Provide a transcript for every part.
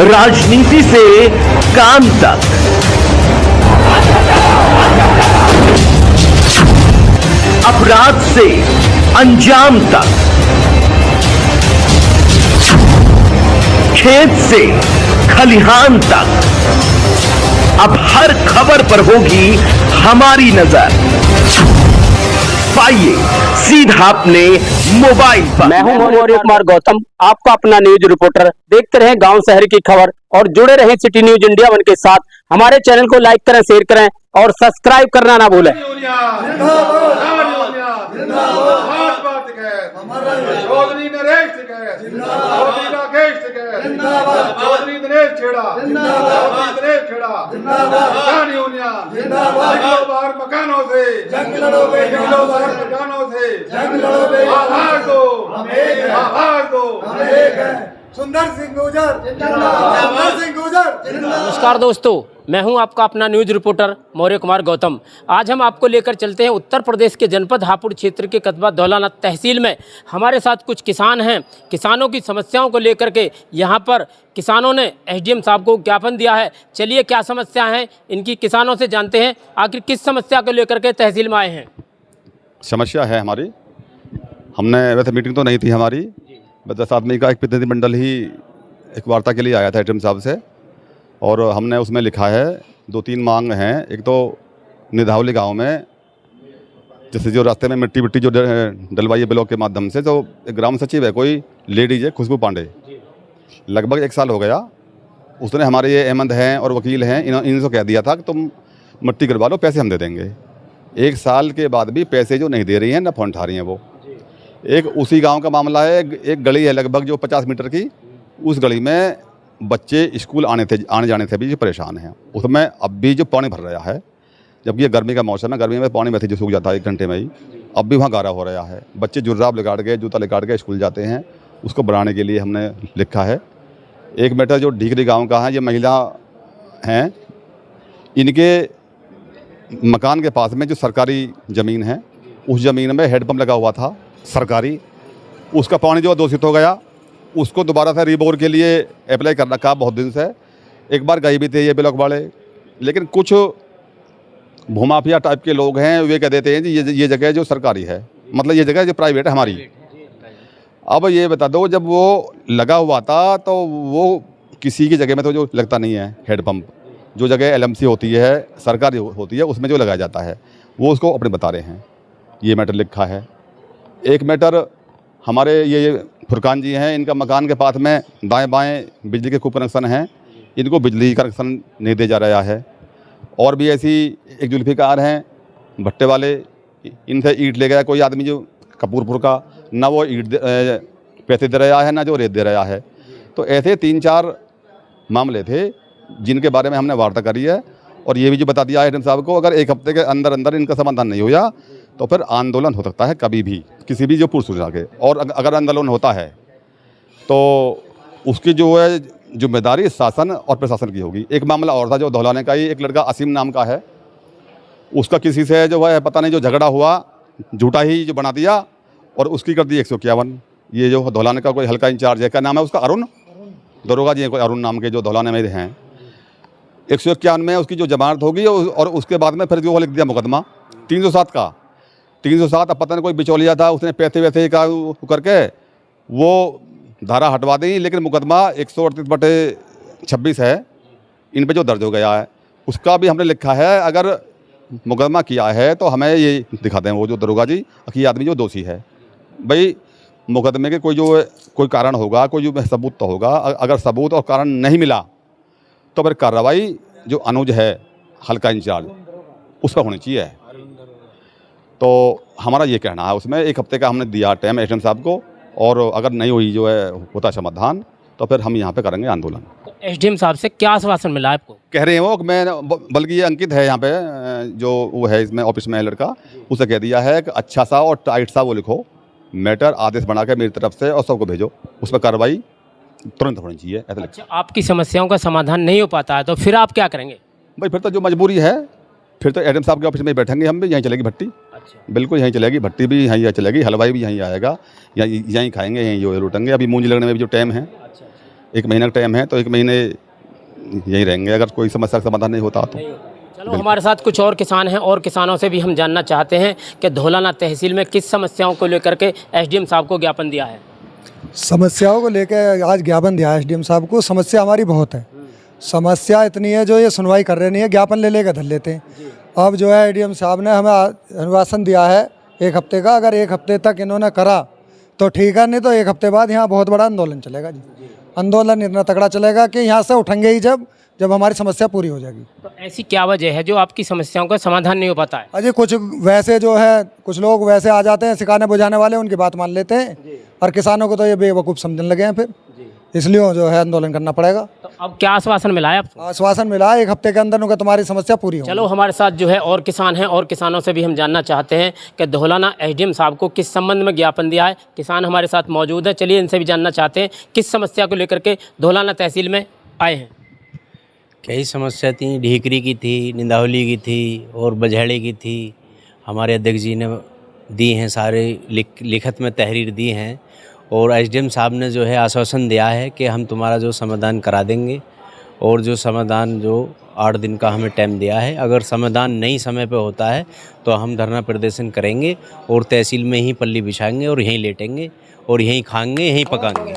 राजनीति से काम तक, अपराध से अंजाम तक, खेत से खलिहान तक, अब हर खबर पर होगी हमारी नजर। पाइए सीधा अपने मोबाइल पर। मैं हूं मौर्य कुमार गौतम, आपका अपना न्यूज रिपोर्टर। देखते रहें गांव शहर की खबर और जुड़े रहें सिटी न्यूज इंडिया वन के साथ। हमारे चैनल को लाइक करें, शेयर करें और सब्सक्राइब करना ना भूलें। मकानों से जंग लड़ोगे, मकानों से जंग लड़ोगे, आवाज दो, आवाज दो, सुंदर सिंह गुर्जर जिंदाबाद, सुंदर सिंह गुर्जर जिंदाबाद। नमस्कार दोस्तों, मैं हूं आपका अपना न्यूज रिपोर्टर मौर्य कुमार गौतम। आज हम आपको लेकर चलते हैं उत्तर प्रदेश के जनपद हापुड़ क्षेत्र के कस्बा दौलाना तहसील में। हमारे साथ कुछ किसान हैं। किसानों की समस्याओं को लेकर के यहाँ पर किसानों ने एसडीएम साहब को ज्ञापन दिया है। चलिए क्या समस्या हैं इनकी, किसानों से जानते हैं आखिर किस समस्या को लेकर के तहसील में आए हैं। समस्या है हमारी, हमने वैसे मीटिंग तो नहीं थी हमारी, 10 आदमी का एक प्रतिनिधिमंडल ही एक वार्ता के लिए आया था एसडीएम साहब से, और हमने उसमें लिखा है 2-3 मांग हैं। एक तो निधावली गांव में जैसे जो रास्ते में मिट्टी जो डलवाई है ब्लॉक के माध्यम से, तो एक ग्राम सचिव है, कोई लेडीज है खुशबू पांडे, लगभग 1 साल हो गया। उसने हमारे ये अहमद हैं और वकील हैं, इनको कह दिया था कि तुम मिट्टी गिरवा लो, पैसे हम दे देंगे। 1 साल के बाद भी पैसे जो नहीं दे रही हैं, ना फोन उठा रही हैं वो। एक उसी गांव का मामला है, एक गली है लगभग जो 50 मीटर की, उस गली में बच्चे स्कूल आने जाने से भी जो परेशान हैं। उसमें अब भी जो पानी भर रहा है, जबकि ये गर्मी का मौसम है, गर्मी में पानी वैसे जो सूख जाता है 1 घंटे में ही, अब भी वहाँ गारा हो रहा है। बच्चे जुर्राब लिकाट के, जूता लिकाट के स्कूल जाते हैं, उसको बढ़ाने के लिए हमने लिखा है। एक मैटर जो ढीकरी गाँव का है, ये महिला हैं, इनके मकान के पास में जो सरकारी ज़मीन है, उस ज़मीन में हेडपम्प लगा हुआ था सरकारी, उसका पानी जो दूषित हो गया, उसको दोबारा से रीबोर के लिए अप्लाई कर रखा बहुत दिन से। एक बार गए भी थे ये ब्लॉक वाले, लेकिन कुछ भूमाफिया टाइप के लोग हैं, वे कह देते हैं जी ये जगह जो सरकारी है, मतलब ये जगह जो प्राइवेट है हमारी। अब ये बता दो, जब वो लगा हुआ था तो वो किसी की जगह में तो जो लगता नहीं है हेडपम्प, जो जगह LMC होती है, सरकारी होती है, उसमें जो लगाया जाता है, वो उसको अपने बता रहे हैं। ये मैटर लिखा है। एक मैटर हमारे ये फुरकान जी हैं, इनका मकान के पास में दाएं बाएं बिजली के खूब कनेक्शन हैं, इनको बिजली का कनेक्शन नहीं दिया जा रहा है। और भी ऐसी एक जुल्फिकार हैं भट्टे वाले, इनसे ईंट ले गया कोई आदमी जो कपूरपुर का, ना वो ईंट पैसे दे रहा है, ना जो रेत दे रहा है। तो ऐसे 3-4 मामले थे जिनके बारे में हमने वार्ता करी है, और ये भी जो बता दिया है एसडीएम साहब को, अगर 1 हफ्ते के अंदर अंदर इनका समाधान नहीं हुआ तो फिर आंदोलन हो सकता है कभी भी, किसी भी जो पुरस्कार के। और अगर आंदोलन होता है तो उसकी जो है जिम्मेदारी शासन और प्रशासन की होगी। एक मामला और था जो धौलाने का ही, एक लड़का असीम नाम का है, उसका किसी से जो है पता नहीं जो झगड़ा हुआ, झूठा ही जो बना दिया और उसकी कर दी 151। ये जो धौलाने का कोई हल्का इंचार्ज है, क्या नाम है उसका, अरुण दरोगा जी, कोई अरुण नाम के जो धौलाने में हैं, 151 में उसकी जो जमानत होगी, और उसके बाद में फिर जो लिख दिया मुकदमा 307 का। 307 अब पता नहीं कोई बिचौलिया था, उसने पैसे वैसे का करके वो धारा हटवा दी, लेकिन मुकदमा 138/26 है इन पे जो दर्ज हो गया है, उसका भी हमने लिखा है। अगर मुकदमा किया है तो हमें ये दिखा दें वो जो दरोगा जी कि ये आदमी जो दोषी है। भाई मुकदमे के कोई कारण होगा, कोई जो सबूत तो होगा। अगर सबूत और कारण नहीं मिला तो फिर कार्रवाई जो अनुज है हल्का इंचार्ज, उस पर होनी चाहिए। तो हमारा ये कहना है, उसमें 1 हफ्ते का हमने दिया टाइम एसडीएम साहब को, और अगर नहीं हुई जो है होता समाधान तो फिर हम यहाँ पे करेंगे आंदोलन। तो एसडीएम साहब से क्या आश्वासन मिला आपको? कह रहे हैं वो, मैं बल्कि ये अंकित है यहाँ पे जो वो है इसमें ऑफिस में लड़का, उसे कह दिया है कि अच्छा सा और टाइट सा वो लिखो मैटर, आदेश बना के मेरी तरफ से और सबको भेजो, उसमें कार्रवाई तुरंत होनी चाहिए। ऐसा अच्छा, आपकी समस्याओं का समाधान नहीं हो पाता है तो फिर आप क्या करेंगे? भाई फिर तो जो मजबूरी है, फिर तो एसडीएम साहब के ऑफिस में बैठेंगे, हम भी यहीं चलेगी भट्टी। अच्छा, बिल्कुल बिल्कुल यहीं चलेगी, भट्टी भी यहीं चलेगी, हलवाई भी यहीं आएगा, यहीं खाएंगे, यहीं जो लूटेंगे। अभी मूंजी लगने में भी जो टाइम है, 1 महीने का टाइम है, तो 1 महीने यही रहेंगे अगर कोई समस्या का समाधान नहीं होता तो। चलो हमारे साथ कुछ और किसान हैं और किसानों से भी हम जानना चाहते हैं कि धौलाना तहसील में किस समस्याओं को लेकर के एसडीएम साहब को ज्ञापन दिया है। समस्याओं को लेकर आज ज्ञापन दिया है एसडीएम साहब को। समस्या हमारी बहुत है, समस्या इतनी है जो ये सुनवाई कर रहे नहीं है, ज्ञापन ले लेकर धर लेते हैं। अब जो है एसडीएम साहब ने हमें अनुवासन दिया है 1 हफ्ते का, अगर 1 हफ्ते तक इन्होंने करा तो ठीक है, नहीं तो 1 हफ्ते बाद यहाँ बहुत बड़ा आंदोलन चलेगा जी। आंदोलन इतना तगड़ा चलेगा कि यहाँ से उठेंगे ही जब हमारी समस्या पूरी हो जाएगी। तो ऐसी क्या वजह है जो आपकी समस्याओं का समाधान नहीं हो पाता है? अजय कुछ वैसे जो है, कुछ लोग वैसे आ जाते हैं सिखाने बुझाने वाले, उनकी बात मान लेते हैं और किसानों को तो ये बेवकूफ़ समझने लगे हैं, फिर इसलिए जो है आंदोलन करना पड़ेगा। तो अब क्या आश्वासन मिला है आपको? आश्वासन मिला है 1 हफ्ते के अंदर उनका तुम्हारी समस्या पूरी हो। चलो हमारे साथ जो है और किसान हैं और किसानों से भी हम जानना चाहते हैं कि धौलाना एसडीएम साहब को किस संबंध में ज्ञापन दिया है। किसान हमारे साथ मौजूद है, चलिए इनसे भी जानना चाहते हैं किस समस्या को लेकर के धौलाना तहसील में आए हैं। कई समस्या थी, ढीकरी की थी, निंदावली की थी और बझेड़े की थी। हमारे अध्यक्ष जी ने दी हैं, सारे लिखत में तहरीर दी हैं और एसडीएम साहब ने जो है आश्वासन दिया है कि हम तुम्हारा जो समाधान करा देंगे और जो समाधान जो 8 दिन का हमें टाइम दिया है, अगर समाधान नहीं समय पे होता है तो हम धरना प्रदर्शन करेंगे और तहसील में ही पल्ली बिछाएंगे और यहीं लेटेंगे और यहीं खाएंगे, यहीं पकाएंगे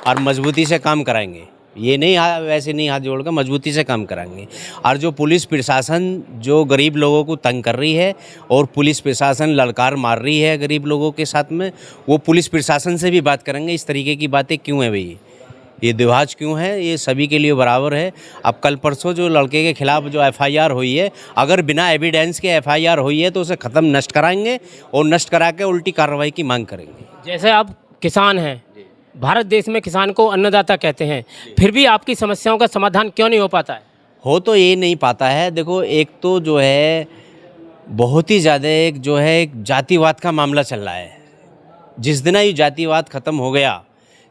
और मजबूती से काम कराएंगे। ये नहीं वैसे नहीं हाथ जोड़कर, मजबूती से काम कराएंगे। और जो पुलिस प्रशासन जो गरीब लोगों को तंग कर रही है और पुलिस प्रशासन ललकार मार रही है गरीब लोगों के साथ में, वो पुलिस प्रशासन से भी बात करेंगे इस तरीके की बातें क्यों है भाई, ये दिवाज क्यों है, ये सभी के लिए बराबर है। अब कल परसों जो लड़के के खिलाफ जो एफआईआर हुई है, अगर बिना एविडेंस के एफआईआर हुई है तो उसे ख़त्म नष्ट कराएंगे और नष्ट करा के उल्टी कार्रवाई की मांग करेंगे। जैसे आप किसान हैं, भारत देश में किसान को अन्नदाता कहते हैं, फिर भी आपकी समस्याओं का समाधान क्यों नहीं हो पाता है? हो तो ये नहीं पाता है। देखो, एक तो जो है बहुत ही ज़्यादा एक जो है एक जातिवाद का मामला चल रहा है। जिस दिन ये जातिवाद ख़त्म हो गया,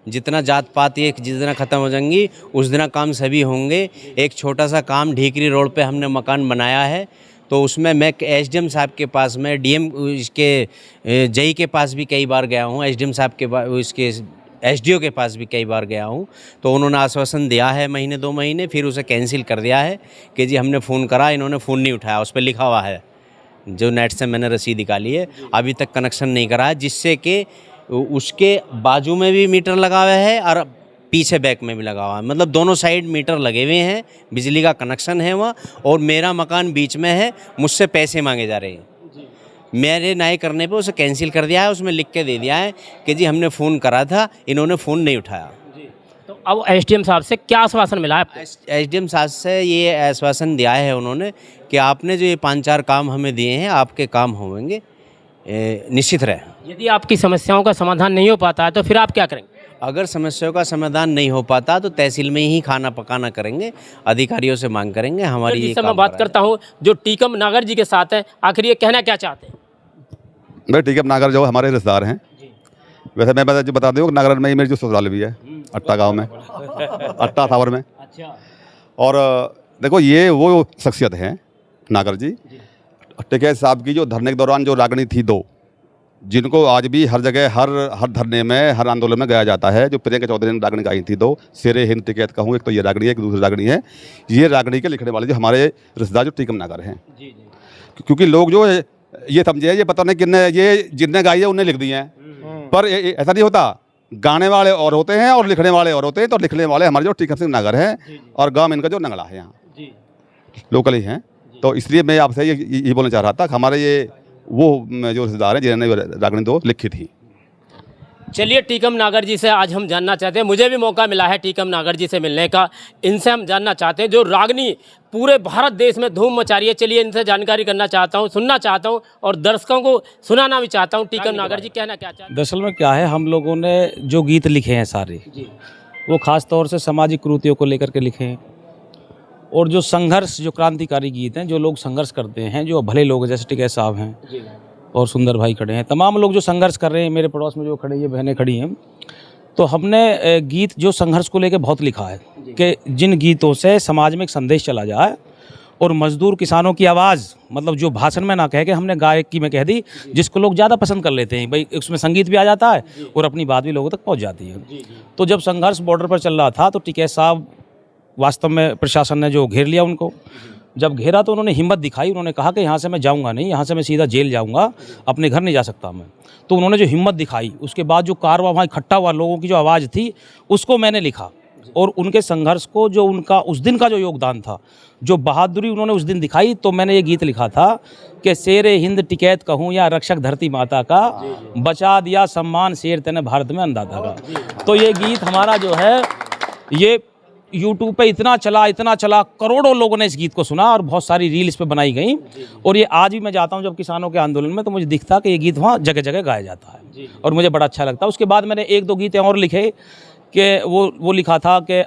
जितना जात पात ये जिस दिन ख़त्म हो जाएंगी उस दिन काम सभी होंगे। एक छोटा सा काम ढीकरी रोड पे हमने मकान बनाया है, तो उसमें मैं एसडीएम साहब के पास में डीएम इसके जेई के पास भी कई बार गया हूँ, एसडीएम साहब के इसके एसडीओ के पास भी कई बार गया हूँ। तो उन्होंने आश्वासन दिया है महीने 2 महीने, फिर उसे कैंसिल कर दिया है कि जी हमने फ़ोन करा, इन्होंने फ़ोन नहीं उठाया। उस पर लिखा हुआ है, जो नेट से मैंने रसीद निकाली है, अभी तक कनेक्शन नहीं करा है, जिससे कि उसके बाजू में भी मीटर लगा हुआ है और पीछे बैक में भी लगा हुआ है, मतलब दोनों साइड मीटर लगे हुए हैं, बिजली का कनेक्शन है वहाँ, और मेरा मकान बीच में है। मुझसे पैसे मांगे जा रहे हैं। मेरे नाई करने पे उसे कैंसिल कर दिया है, उसमें लिख के दे दिया है कि जी हमने फ़ोन करा था, इन्होंने फ़ोन नहीं उठाया। तो अब एसडीएम साहब से क्या आश्वासन मिला है आपको? एसडीएम साहब से ये आश्वासन दिया है उन्होंने कि आपने जो ये 5-4 काम हमें दिए हैं, आपके काम होंगे, निश्चित रहे। यदि आपकी समस्याओं का समाधान नहीं हो पाता है तो फिर आप क्या करेंगे? अगर समस्याओं का समाधान नहीं हो पाता तो तहसील में ही खाना पकाना करेंगे, अधिकारियों से मांग करेंगे। हमारी जिस समय बात करता हूँ जो टीकम नागर जी के साथ है, आखिर ये कहना क्या चाहते हैं? भाई टीकम नागर जो हमारे रिश्तेदार हैं, वैसे मैं जो बता दूँ नागर में ही मेरी जो ससुराल भी है, अट्टा गाँव में, अट्टा थावर में। अच्छा। और देखो ये वो शख्सियत हैं नागर जी, टिकैत साहब की जो धरने के दौरान जो रागनी थी 2, जिनको आज भी हर जगह हर धरने में हर आंदोलन में गाया जाता है, जो प्रियंका चौधरी ने रागनी गाई थी 2, शेरे हिंद टिकैत कहूँ, एक तो ये रागनी है, एक दूसरी रागनी है। ये रागनी के लिखने वाले जो हमारे रिश्तेदार जो टीकम नागर हैं, क्योंकि लोग जो ये समझे ये पता नहीं कितने ये जिनने गाई है उन्हें लिख दिए हैं, पर ऐसा नहीं होता। गाने वाले और होते हैं और लिखने वाले और होते हैं। तो लिखने वाले हमारे जो टीकम सिंह नागर हैं और गाँव इनका जो नंगड़ा है यहाँ लोकल ही हैं। तो इसलिए मैं आपसे ये बोलना चाह रहा था कि हमारे ये वो जो रिश्तेदार हैं जिन्होंने रागनी 2 लिखी थी। चलिए टीकम नागर जी से आज हम जानना चाहते हैं, मुझे भी मौका मिला है टीकम नागर जी से मिलने का, इनसे हम जानना चाहते हैं जो रागनी पूरे भारत देश में धूम मचा रही है। चलिए इनसे जानकारी करना चाहता हूँ, सुनना चाहता हूँ और दर्शकों को सुनाना भी चाहता हूँ। टीकम नागर जी कहना क्या चाहते हैं? दरअसल में क्या है, हम लोगों ने जो गीत लिखे हैं सारे वो खास तौर से सामाजिक कुरीतियों को लेकर के लिखे हैं, और जो संघर्ष, जो क्रांतिकारी गीत हैं, जो लोग संघर्ष करते हैं, जो भले लोग जैसे टिकैत साहब हैं और सुंदर भाई खड़े हैं, तमाम लोग जो संघर्ष कर रहे हैं, मेरे पड़ोस में जो खड़े ये बहनें खड़ी हैं, तो हमने गीत जो संघर्ष को लेकर बहुत लिखा है कि जिन गीतों से समाज में एक संदेश चला जाए और मजदूर किसानों की आवाज़, मतलब जो भाषण में ना कह के हमने गायकी में कह दी, जिसको लोग ज़्यादा पसंद कर लेते हैं भाई, उसमें संगीत भी आ जाता है और अपनी बात भी लोगों तक पहुंच जाती है। तो जब संघर्ष बॉर्डर पर चल रहा था तो टिकैत साहब, वास्तव में प्रशासन ने जो घेर लिया उनको, जब घेरा तो उन्होंने हिम्मत दिखाई, उन्होंने कहा कि यहाँ से मैं जाऊँगा नहीं, यहाँ से मैं सीधा जेल जाऊँगा, अपने घर नहीं जा सकता मैं। तो उन्होंने जो हिम्मत दिखाई, उसके बाद जो कारवां वहाँ इकट्ठा हुआ, लोगों की जो आवाज़ थी उसको मैंने लिखा, और उनके संघर्ष को, जो उनका उस दिन का जो योगदान था, जो बहादुरी उन्होंने उस दिन दिखाई, तो मैंने ये गीत लिखा था कि शेरे हिंद टिकैत कहूँ या रक्षक धरती माता का, बचा दिया सम्मान शेर तेने भारत में अन्नदाता का। तो ये गीत हमारा जो है ये यूट्यूब पे इतना चला, करोड़ों लोगों ने इस गीत को सुना और बहुत सारी रील इस पे बनाई गई। और ये आज भी मैं जाता हूँ जब किसानों के आंदोलन में, तो मुझे दिखता कि ये गीत वहाँ जगह जगह गाया जाता है और मुझे बड़ा अच्छा लगता है। उसके बाद मैंने 1-2 गीत और लिखे कि वो लिखा था कि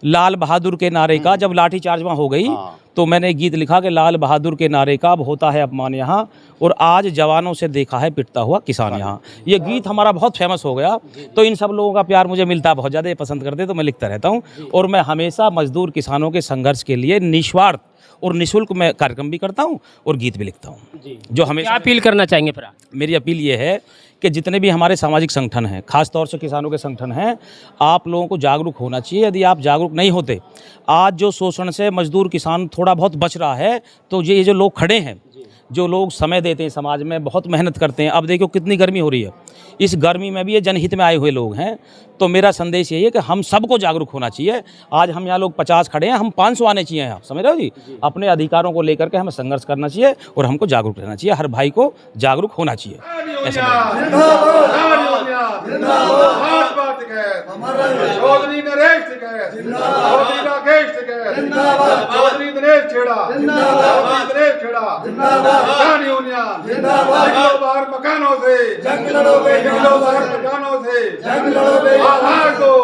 लाल बहादुर के नारे का, जब लाठी चार्ज वहाँ हो गई तो मैंने एक गीत लिखा कि लाल बहादुर के नारे का अब होता है अपमान यहाँ, और आज जवानों से देखा है पिटता हुआ किसान यहाँ। ये गीत हमारा बहुत फेमस हो गया, तो इन सब लोगों का प्यार मुझे मिलता है बहुत ज़्यादा, ये पसंद करते, तो मैं लिखता रहता हूँ। और मैं हमेशा मजदूर किसानों के संघर्ष के लिए निस्वार्थ और निःशुल्क मैं कार्यक्रम भी करता हूँ और गीत भी लिखता हूँ। जो हमें क्या अपील करना चाहेंगे फिर आप? मेरी अपील ये है कि जितने भी हमारे सामाजिक संगठन हैं, खास तौर से किसानों के संगठन हैं, आप लोगों को जागरूक होना चाहिए। यदि आप जागरूक नहीं होते, आज जो शोषण से मजदूर किसान थोड़ा बहुत बच रहा है, तो ये जो लोग खड़े हैं, जो लोग समय देते हैं समाज में, बहुत मेहनत करते हैं, अब देखो कितनी गर्मी हो रही है, इस गर्मी में भी ये जनहित में आए हुए लोग हैं। तो मेरा संदेश यही है कि हम सबको जागरूक होना चाहिए। आज हम यहाँ लोग 50 खड़े हैं, हम 500 आने चाहिए यहाँ, समझ रहे हो जी? अपने अधिकारों को लेकर के हमें संघर्ष करना चाहिए और हमको जागरूक रहना चाहिए, हर भाई को जागरूक होना चाहिए। मकानों से जंग लड़ोगे, जंग लड़ोगे, आवाज दो,